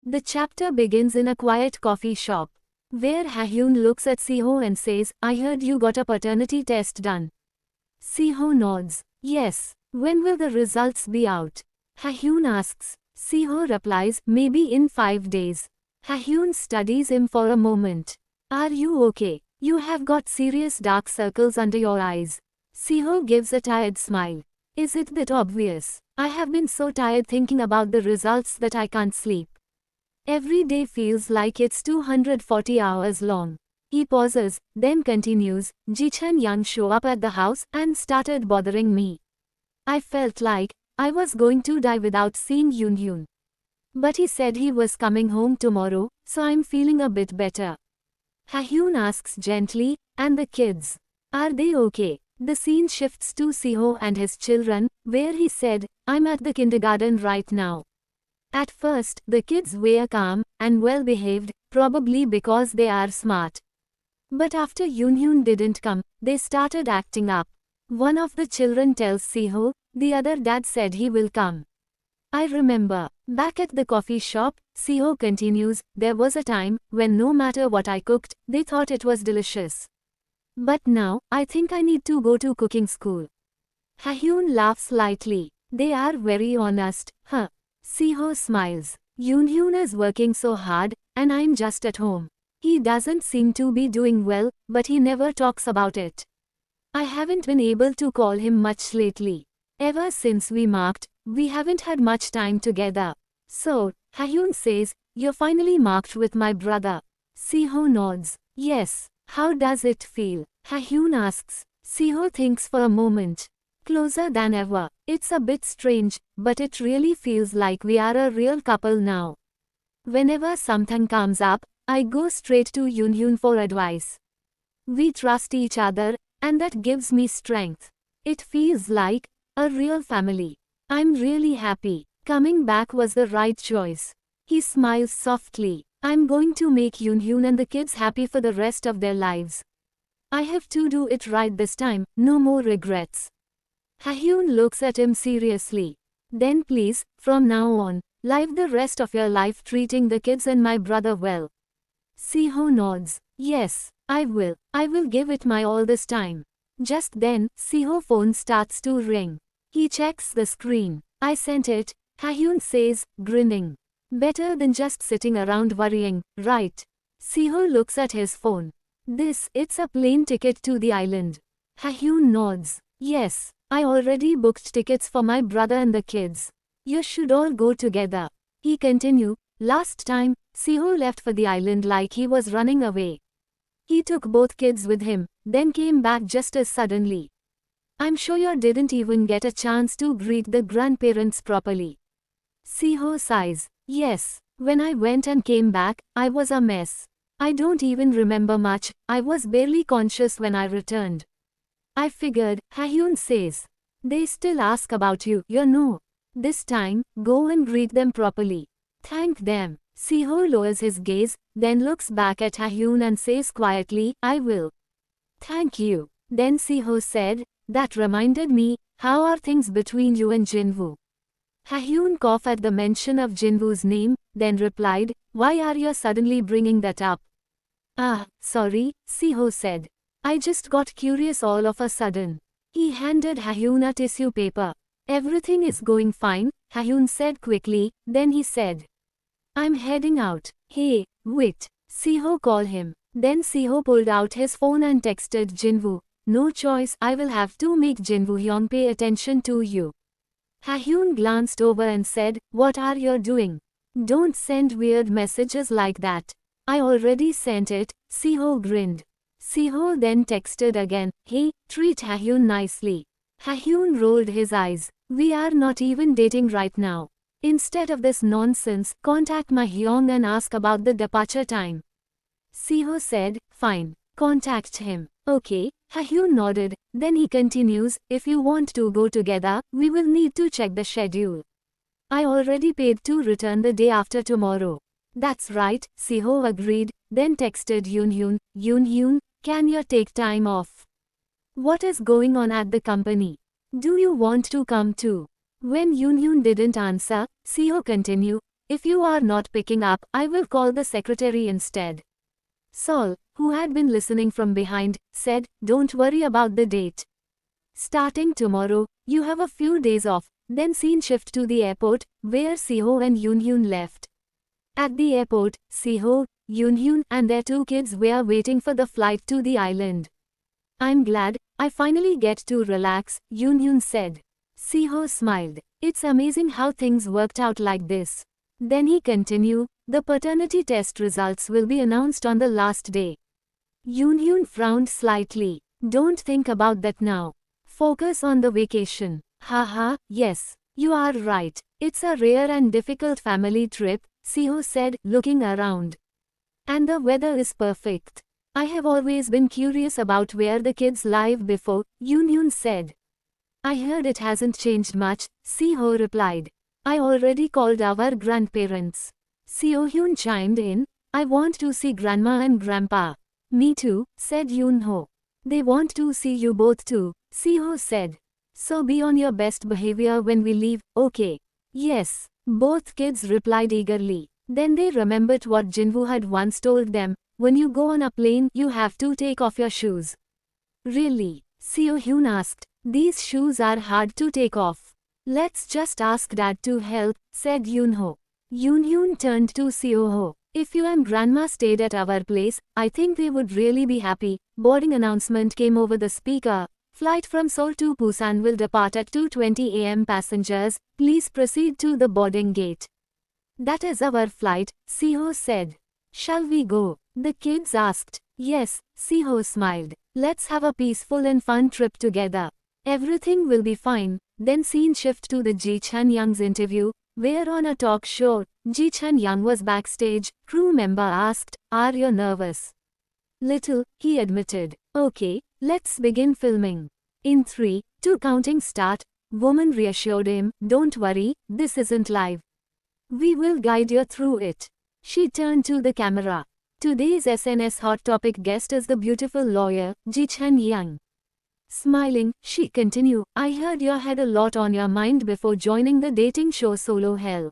The chapter begins in a quiet coffee shop, where Hahyun looks at Siho and says, I heard you got a paternity test done. Siho nods. Yes. When will the results be out? Hahyun asks. Siho replies, maybe in 5 days. Hahyun studies him for a moment. Are you okay? You have got serious dark circles under your eyes. Siho gives a tired smile. Is it that obvious? I have been so tired thinking about the results that I can't sleep. Every day feels like it's 240 hours long. He pauses, then continues, Jichun Yang show up at the house and started bothering me. I felt like I was going to die without seeing Yoonhyun. But he said he was coming home tomorrow, so I'm feeling a bit better. Hahyun asks gently, and the kids? Are they okay? The scene shifts to Siho and his children, where he said, I'm at the kindergarten right now. At first, the kids were calm and well-behaved, probably because they are smart. But after Yoonhyun didn't come, they started acting up. One of the children tells Siho, the other dad said he will come. I remember. Back at the coffee shop, Siho continues, there was a time when no matter what I cooked, they thought it was delicious. But now, I think I need to go to cooking school. Hahyun laughs lightly. They are very honest, huh? Siho smiles. Yoonhyun is working so hard, and I'm just at home. He doesn't seem to be doing well, but he never talks about it. I haven't been able to call him much lately. Ever since we marked, we haven't had much time together. So, Hahyun says, you're finally marked with my brother. Siho nods. Yes. How does it feel? Hahyun asks. Siho thinks for a moment. Closer than ever. It's a bit strange, but it really feels like we are a real couple now. Whenever something comes up, I go straight to Yoonhyun for advice. We trust each other, and that gives me strength. It feels like a real family. I'm really happy. Coming back was the right choice. He smiles softly. I'm going to make Yoonhyun and the kids happy for the rest of their lives. I have to do it right this time, no more regrets. Hahyun looks at him seriously. Then please, from now on, live the rest of your life treating the kids and my brother well. Siho nods. Yes, I will. I will give it my all this time. Just then, Siho's phone starts to ring. He checks the screen. I sent it, Hahyun says, grinning. Better than just sitting around worrying, right? Siho looks at his phone. It's a plane ticket to the island. Hahyun nods. Yes. I already booked tickets for my brother and the kids. You should all go together. He continued, last time, Siho left for the island like he was running away. He took both kids with him, then came back just as suddenly. I'm sure you didn't even get a chance to greet the grandparents properly. Siho sighs. Yes, when I went and came back, I was a mess. I don't even remember much, I was barely conscious when I returned. I figured, Hahyun says. They still ask about you, you know. This time, go and greet them properly. Thank them. Siho lowers his gaze, then looks back at Hahyun and says quietly, I will. Thank you. Then Siho said, that reminded me, how are things between you and Jinwoo? Hahyun coughed at the mention of Jinwoo's name, then replied, why are you suddenly bringing that up? Ah, sorry, Siho said. I just got curious all of a sudden. He handed Hahyun a tissue paper. Everything is going fine, Hahyun said quickly, then he said. I'm heading out. Hey, wait. Siho called him. Then Siho pulled out his phone and texted Jinwoo. No choice, I will have to make Jinwoo Hyung pay attention to you. Hahyun glanced over and said, what are you doing? Don't send weird messages like that. I already sent it, Siho grinned. Siho then texted again, hey, treat Hahyun nicely. Hahyun rolled his eyes. We are not even dating right now. Instead of this nonsense, contact my Hyung and ask about the departure time. Siho said, fine. Contact him. Okay, Hahyun nodded. Then he continues, if you want to go together, we will need to check the schedule. I already paid to return the day after tomorrow. That's right, Siho agreed, then texted Yoonhyun, Yoonhyun, can you take time off? What is going on at the company? Do you want to come too? When Yoonhyun didn't answer, Siho continued, If you are not picking up, I will call the secretary instead. Sol, who had been listening from behind, said, don't worry about the date. Starting tomorrow, you have a few days off. Then scene shift to the airport, where Seho and Yoonhyun left. At the airport, Seho, Yoonhyun, and their 2 kids were waiting for the flight to the island. I'm glad I finally get to relax, Yoonhyun said. Seho smiled. It's amazing how things worked out like this. Then he continued, the paternity test results will be announced on the last day. Yoonhyun frowned slightly. Don't think about that now. Focus on the vacation. Haha, yes, you are right. It's a rare and difficult family trip, Seho said, looking around. And the weather is perfect. I have always been curious about where the kids live before, Yoonhyun said. I heard it hasn't changed much, Seho replied. I already called our grandparents. Seohyun chimed in, I want to see grandma and grandpa. Me too, said Yoonho. They want to see you both too, Seho said. So be on your best behavior when we leave, okay? Yes, both kids replied eagerly. Then they remembered what Jinwoo had once told them, when you go on a plane, you have to take off your shoes. Really? Seohyun asked. These shoes are hard to take off. Let's just ask Dad to help, said Yoonho. Yoonhyun turned to Seoho. If you and Grandma stayed at our place, I think they would really be happy. Boarding announcement came over the speaker. Flight from Seoul to Busan will depart at 2:20 a.m. Passengers, please proceed to the boarding gate. That is our flight, Seho said. Shall we go? The kids asked. Yes, Seho smiled. Let's have a peaceful and fun trip together. Everything will be fine. Then scene shift to the Ji Chun Young's interview, where on a talk show, Ji Chun Young was backstage. Crew member asked, are you nervous? Little, he admitted. Okay, let's begin filming. In 3, 2 counting start, woman reassured him, don't worry, this isn't live. We will guide you through it. She turned to the camera. Today's SNS Hot Topic guest is the beautiful lawyer, Ji Chun Young. Smiling, she continued, I heard you had a lot on your mind before joining the dating show Solo Hell.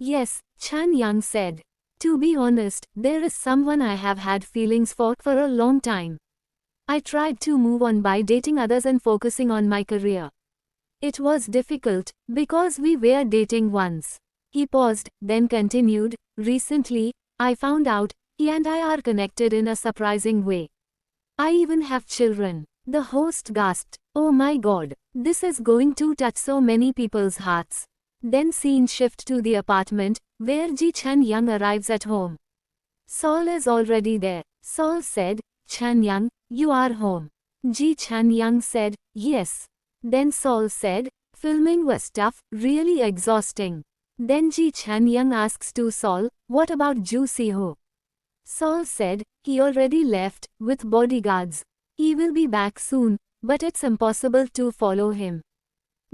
Yes, Chun Young said. To be honest, there is someone I have had feelings for a long time. I tried to move on by dating others and focusing on my career. It was difficult, because we were dating once. He paused, then continued, recently, I found out, he and I are connected in a surprising way. I even have children. The host gasped, oh my god, this is going to touch so many people's hearts. Then scene shift to the apartment, where Ji Chun Young arrives at home. Sol is already there. Sol said, Chun Young, you are home. Ji Chun Young said, yes. Then Sol said, filming was tough, really exhausting. Then Ji Chun Young asks to Sol, what about Joo Seho? Sol said, he already left, with bodyguards. He will be back soon, but it's impossible to follow him.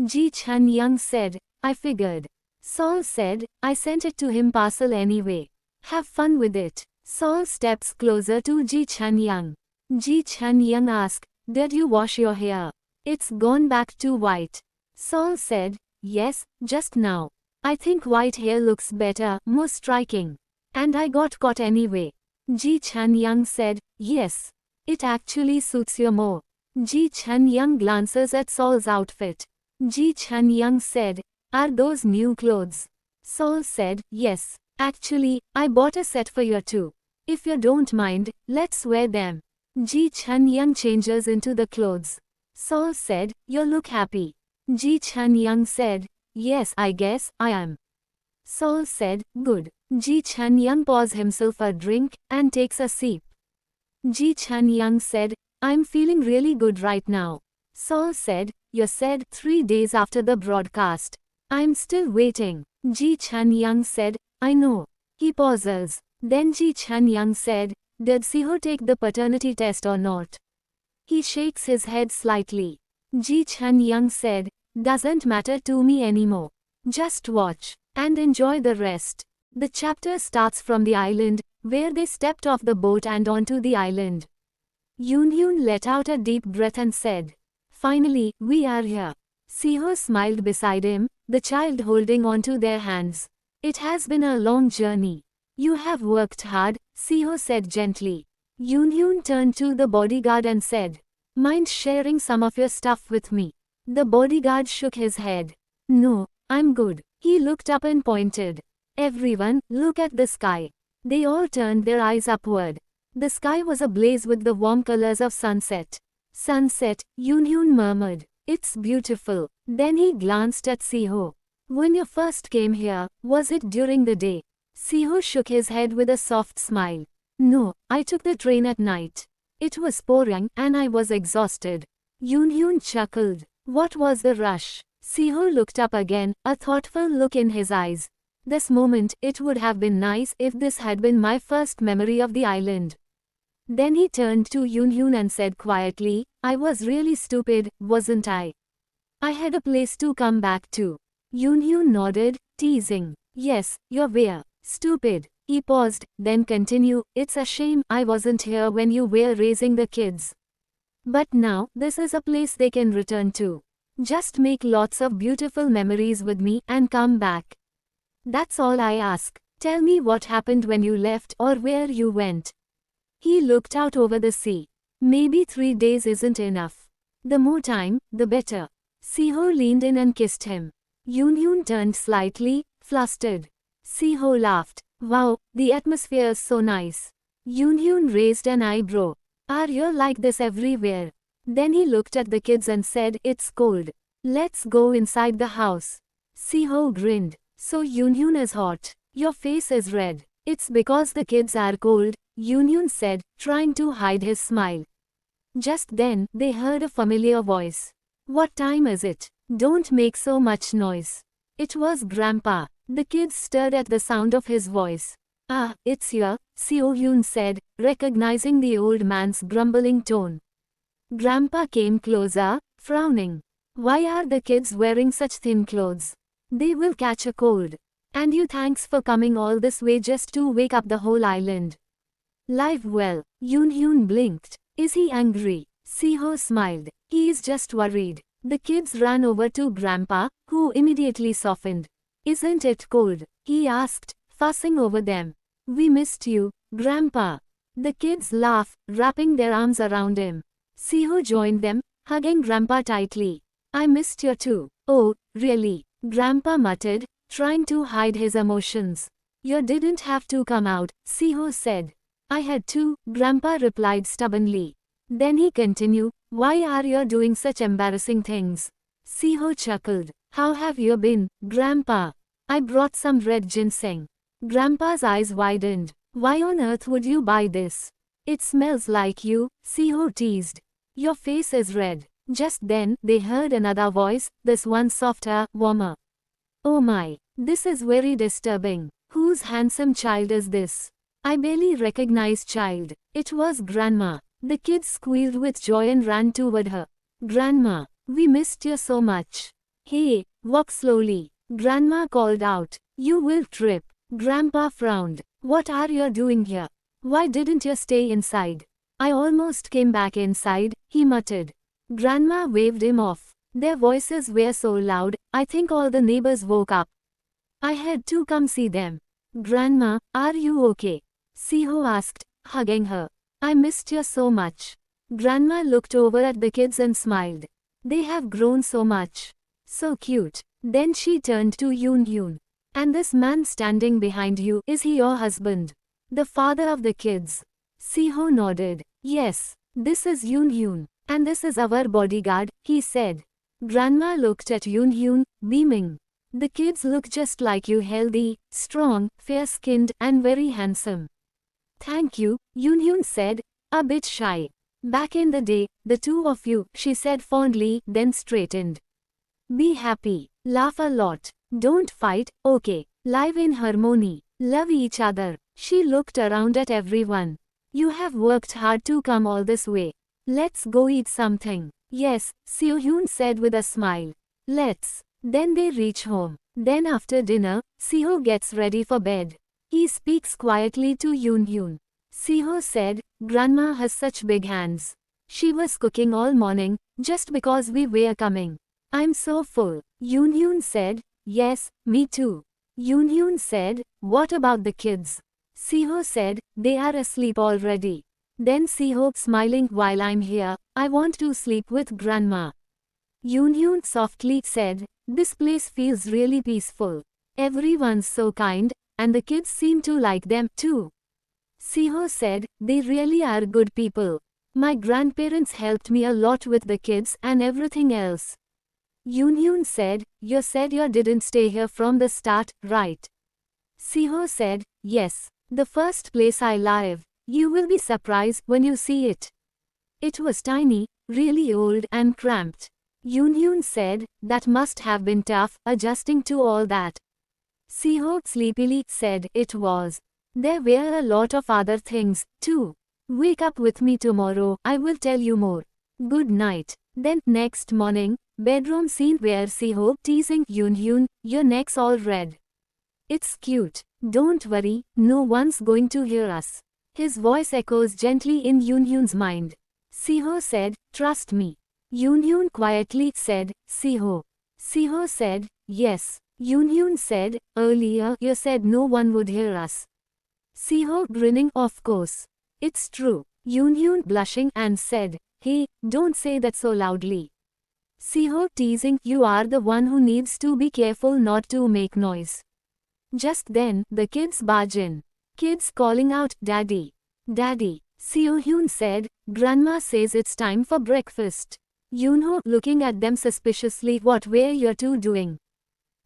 Ji Chun Young said, I figured. Sol said, I sent it to him parcel anyway. Have fun with it. Sol steps closer to Ji Chun Young. Ji Chun Young asked, did you wash your hair? It's gone back to white. Sol said, yes, just now. I think white hair looks better, more striking. And I got caught anyway. Ji Chun Young said, yes. It actually suits you more. Ji Chun Young glances at Sol's outfit. Ji Chun Young said, are those new clothes? Sol said, yes. Actually, I bought a set for you too. If you don't mind, let's wear them. Ji Chun Young changes into the clothes. Sol said, you look happy. Ji Chun Young said, yes, I guess I am. Sol said, good. Ji Chun Young pours himself a drink and takes a sip. Ji Chun Young said, I'm feeling really good right now. Sol said, you said 3 days after the broadcast. I'm still waiting. Ji Chun Young said, I know. He pauses. Then Ji Chun Young said, did Seho take the paternity test or not? He shakes his head slightly. Ji Chun Young said, doesn't matter to me anymore. Just watch and enjoy the rest. The chapter starts from the island, where they stepped off the boat and onto the island. Yoonhyun let out a deep breath and said, finally, we are here. Seho smiled beside him, the child holding onto their hands. It has been a long journey. You have worked hard, Seo said gently. Yoon turned to the bodyguard and said, mind sharing some of your stuff with me? The bodyguard shook his head. No, I'm good. He looked up and pointed. Everyone, look at the sky. They all turned their eyes upward. The sky was ablaze with the warm colors of sunset. Sunset, Yoon murmured. It's beautiful. Then he glanced at Seo. When you first came here, was it during the day? Seo shook his head with a soft smile. No, I took the train at night. It was pouring and I was exhausted. Yoon chuckled. What was the rush? Seo looked up again, a thoughtful look in his eyes. This moment, it would have been nice if this had been my first memory of the island. Then he turned to Yoon and said quietly, I was really stupid, wasn't I? I had a place to come back to. Yoon nodded, teasing. Yes, you're were stupid. He paused, then continued, it's a shame I wasn't here when you were raising the kids. But now, this is a place they can return to. Just make lots of beautiful memories with me and come back. That's all I ask. Tell me what happened when you left or where you went. He looked out over the sea. Maybe 3 days isn't enough. The more time, the better. Seo leaned in and kissed him. Yoon turned slightly, flustered. Seo laughed. Wow, the atmosphere is so nice. Yoon raised an eyebrow. Are you like this everywhere? Then he looked at the kids and said, it's cold. Let's go inside the house. Seo grinned. So Yoon is hot. Your face is red. It's because the kids are cold, Yoon said, trying to hide his smile. Just then, they heard a familiar voice. What time is it? Don't make so much noise. It was Grandpa. The kids stirred at the sound of his voice. Ah, it's here, Seo said, recognizing the old man's grumbling tone. Grandpa came closer, frowning. Why are the kids wearing such thin clothes? They will catch a cold. And you thanks for coming all this way just to wake up the whole island. Live well, Yoon blinked. Is he angry? Seo smiled. He is just worried. The kids ran over to Grandpa, who immediately softened. Isn't it cold? He asked, fussing over them. We missed you, Grandpa. The kids laughed, wrapping their arms around him. Seo joined them, hugging Grandpa tightly. I missed you too. Oh, really? Grandpa muttered, trying to hide his emotions. You didn't have to come out, Seo said. I had to, Grandpa replied stubbornly. Then he continued, why are you doing such embarrassing things? Seo chuckled. How have you been, Grandpa? I brought some red ginseng. Grandpa's eyes widened. Why on earth would you buy this? It smells like you, Seo teased. Your face is red. Just then, they heard another voice, this one softer, warmer. Oh my, this is very disturbing. Whose handsome child is this? I barely recognize child. It was Grandma. The kids squealed with joy and ran toward her. Grandma, we missed you so much. Hey, walk slowly. Grandma called out. You will trip. Grandpa frowned. What are you doing here? Why didn't you stay inside? I almost came back inside, he muttered. Grandma waved him off. Their voices were so loud, I think all the neighbors woke up. I had to come see them. Grandma, are you okay? Seo asked, hugging her. I missed you so much. Grandma looked over at the kids and smiled. They have grown so much. So cute. Then she turned to Yoon. And this man standing behind you, is he your husband? The father of the kids. Seo nodded. Yes, this is Yoon. And this is our bodyguard, he said. Grandma looked at Yoon, beaming. The kids look just like you, healthy, strong, fair-skinned, and very handsome. Thank you, Yoon said, a bit shy. Back in the day, the two of you, she said fondly, then straightened. Be happy, laugh a lot, don't fight, okay, live in harmony, love each other. She looked around at everyone. You have worked hard to come all this way. Let's go eat something. Yes, Seo said with a smile. Let's. Then they reach home. Then after dinner, Seo gets ready for bed. He speaks quietly to Yoon. Seo said, Grandma has such big hands. She was cooking all morning, just because we were coming. I'm so full. Yoon said, yes, me too. Yoon said, what about the kids? Siho said, they are asleep already. Then Siho, smiling, while I'm here, I want to sleep with grandma. Yoon softly said, this place feels really peaceful. Everyone's so kind, and the kids seem to like them too. Siho said, they really are good people. My grandparents helped me a lot with the kids and everything else. Yoon said, you said you didn't stay here from the start, right? Siho said, yes, the first place I live. You will be surprised when you see it. It was tiny, really old and cramped. Yoon said, that must have been tough, adjusting to all that. Siho sleepily said it was. There were a lot of other things, too. Wake up with me tomorrow, I will tell you more. Good night. Then, next morning, bedroom scene where Siho teasing Yoon, your neck's all red. It's cute. Don't worry, no one's going to hear us. His voice echoes gently in Yoon's mind. Siho said, trust me. Yoon quietly said, Siho. Siho said, yes. Yoon said, earlier you said no one would hear us. Siho grinning, of course. It's true. Yoon blushing and said, hey, don't say that so loudly. Siho teasing, you are the one who needs to be careful not to make noise. Just then, the kids barge in. Kids calling out, Daddy. Daddy. Siho said, Grandma says it's time for breakfast. Yoonho looking at them suspiciously, what were you two doing?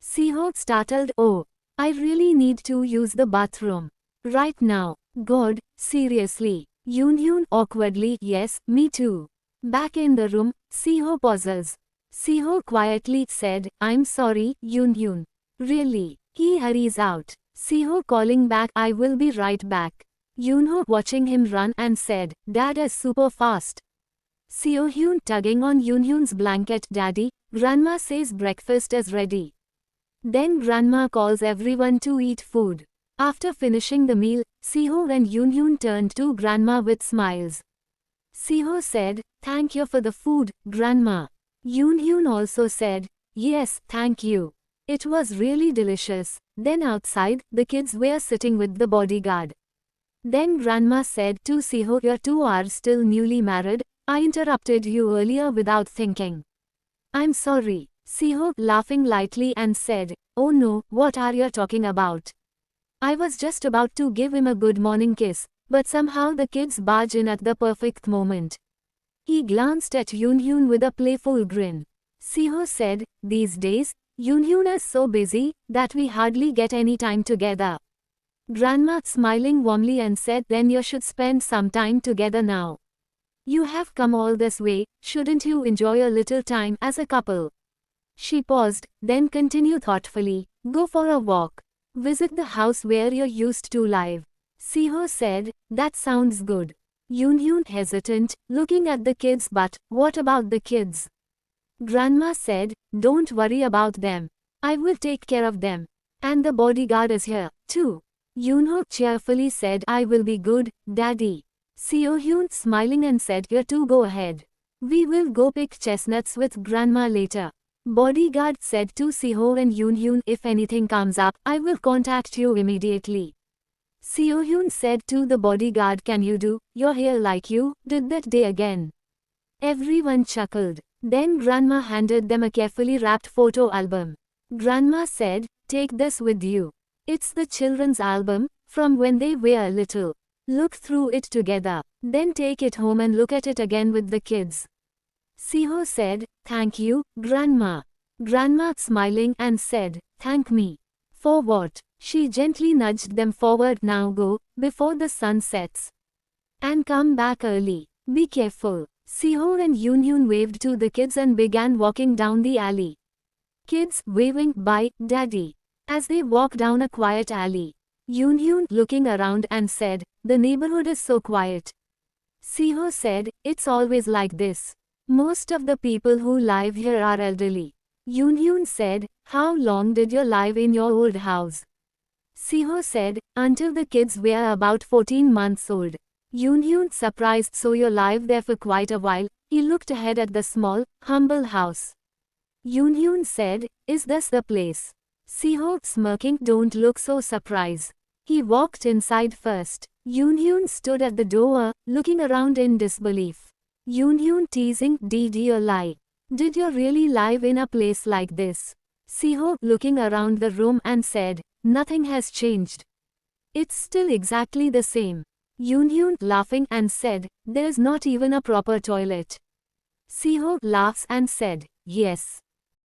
Siho startled, oh, I really need to use the bathroom. Right now. God, seriously. Yoon awkwardly, yes, me too. Back in the room, Siho pauses. Siho quietly said, I'm sorry, Yoon. Really? He hurries out. Siho calling back, I will be right back. Yoonho watching him run and said, Dad is super fast. Siho tugging on Yoon's blanket, Daddy, Grandma says breakfast is ready. Then Grandma calls everyone to eat food. After finishing the meal, Siho and Yoon turned to Grandma with smiles. Siho said, thank you for the food, Grandma. Yoon also said, yes, thank you. It was really delicious. Then outside, the kids were sitting with the bodyguard. Then Grandma said to Siho, you two are still newly married, I interrupted you earlier without thinking. I'm sorry. Siho laughing lightly and said, oh no, what are you talking about? I was just about to give him a good morning kiss, but somehow the kids barge in at the perfect moment. He glanced at Yoon with a playful grin. Siho said, these days, Yoon is so busy that we hardly get any time together. Grandma smiling warmly and said, then you should spend some time together now. You have come all this way, shouldn't you enjoy a little time as a couple? She paused, then continued thoughtfully, go for a walk. Visit the house where you used to live. Siho said, that sounds good. Yoon hesitant, looking at the kids, but what about the kids? Grandma said, don't worry about them. I will take care of them. And the bodyguard is here, too. Yoonho cheerfully said, I will be good, Daddy. Siho smiling and said, you two go ahead. We will go pick chestnuts with Grandma later. Bodyguard said to Siho and Yoon, if anything comes up, I will contact you immediately. Siho said to the bodyguard, can you do your hair like you did that day again? Everyone chuckled. Then Grandma handed them a carefully wrapped photo album. Grandma said, take this with you. It's the children's album, from when they were little. Look through it together. Then take it home and look at it again with the kids. Siho said, thank you, Grandma. Grandma smiling and said, thank me. For what? She gently nudged them forward, now go, before the sun sets. And come back early. Be careful. Siho and Yoon waved to the kids and began walking down the alley. Kids waving, bye, Daddy. As they walk down a quiet alley. Yoon looking around and said, the neighborhood is so quiet. Siho said, it's always like this. Most of the people who live here are elderly. Yoon said, how long did you live in your old house? Siho said, until the kids were about 14 months old. Yoon surprised, so you lived there for quite a while. He looked ahead at the small, humble house. Yoon said, is this the place? Siho smirking, don't look so surprised. He walked inside first. Yoonhyun stood at the door, looking around in disbelief. Yoonhyun teasing, did you lie? Did you really live in a place like this? Siho looking around the room and said, nothing has changed. It's still exactly the same. Yoonhyun laughing and said, there's not even a proper toilet. Siho laughs and said, yes.